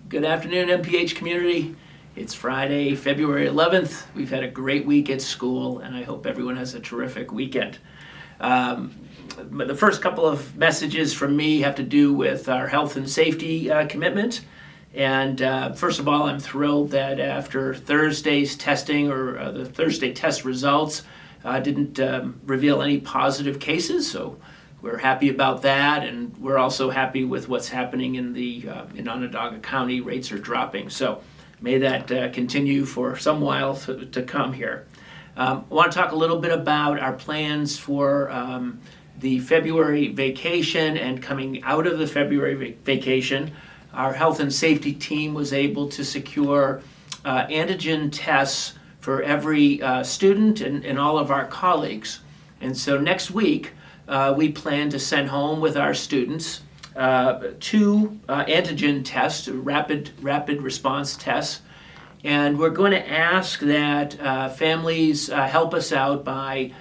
Good afternoon, MPH community. It's Friday, February 11th. We've had a great week at school, and I hope everyone has a terrific weekend. But the first couple of messages from me have to do with our health and safety commitment. And first of all, I'm thrilled that after Thursday's testing, or the Thursday test results, didn't reveal any positive cases. So we're happy about that, and we're also happy with what's happening in Onondaga County. Rates are dropping, so may that continue for some while to come here. I want to talk a little bit about our plans for the February vacation, and coming out of the February vacation, our health and safety team was able to secure antigen tests for every student and all of our colleagues. And so next week, we plan to send home with our students 2 antigen tests, rapid response tests, and we're going to ask that families help us out by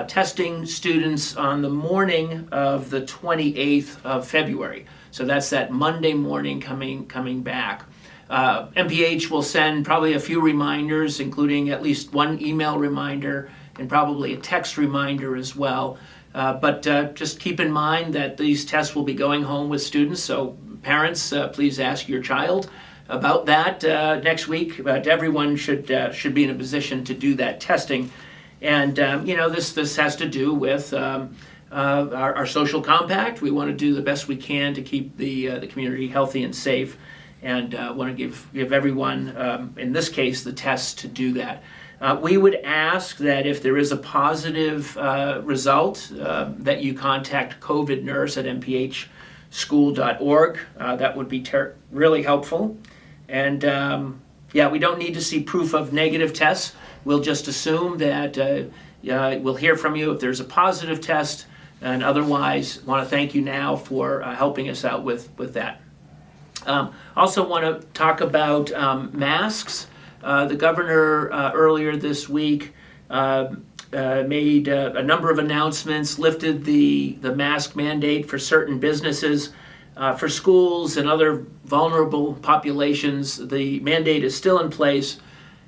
testing students on the morning of the 28th of February. So that's that Monday morning coming back. MPH will send probably a few reminders, including at least one email reminder and probably a text reminder as well. But just keep in mind that these tests will be going home with students, so parents, please ask your child about that next week. But everyone should be in a position to do that testing. And this has to do with our social compact. We want to do the best we can to keep the community healthy and safe, and want to give everyone, in this case, the tests to do that. We would ask that if there is a positive result, that you contact COVID nurse at mphschool.org. That would be really helpful. And we don't need to see proof of negative tests. We'll just assume that we'll hear from you if there's a positive test, and otherwise want to thank you now for helping us out with that. Also want to talk about masks. The governor earlier this week made a number of announcements, lifted the mask mandate for certain businesses. For schools and other vulnerable populations, the mandate is still in place.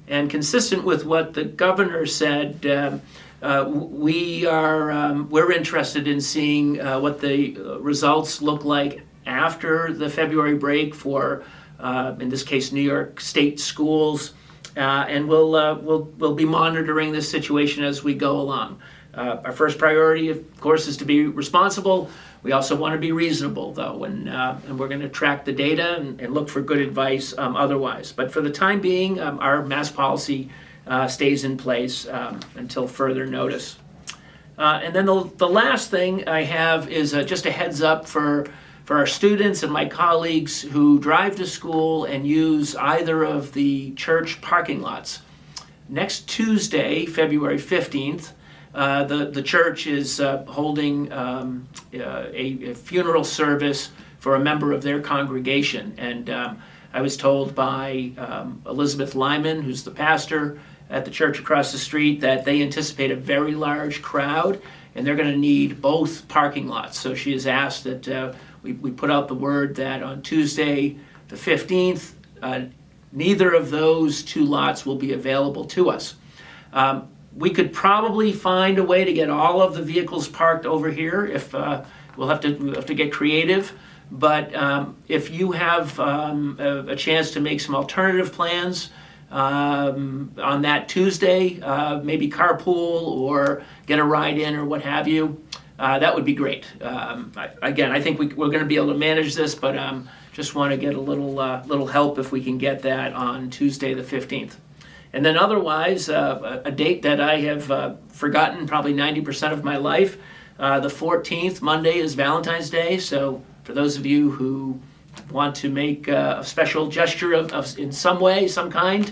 And consistent with what the governor said, we're interested in seeing what the results look like after the February break for, in this case, New York State schools. And we'll be monitoring this situation as we go along. Our first priority, of course, is to be responsible. We also want to be reasonable, though, and we're going to track the data and look for good advice otherwise. But for the time being, our mask policy stays in place until further notice. And then the last thing I have is just a heads up for our students and my colleagues who drive to school and use either of the church parking lots. Next Tuesday, February 15th, the church is holding a funeral service for a member of their congregation. And I was told by Elizabeth Lyman, who's the pastor at the church across the street, that they anticipate a very large crowd, and they're going to need both parking lots. So she has asked that we put out the word that on Tuesday the 15th, neither of those 2 lots will be available to us. We could probably find a way to get all of the vehicles parked over here. If we'll have to get creative, but if you have a chance to make some alternative plans on that Tuesday, maybe carpool or get a ride in or what have you, that would be great. Again, I think we're going to be able to manage this, but just want to get a little help if we can get that on Tuesday the 15th. And then otherwise, a date that I have forgotten probably 90% of my life, the 14th, Monday, is Valentine's Day. So for those of you who want to make a special gesture of in some way, some kind,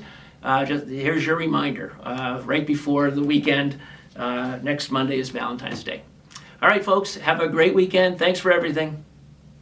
just here's your reminder. Right before the weekend, next Monday is Valentine's Day. All right, folks, have a great weekend. Thanks for everything.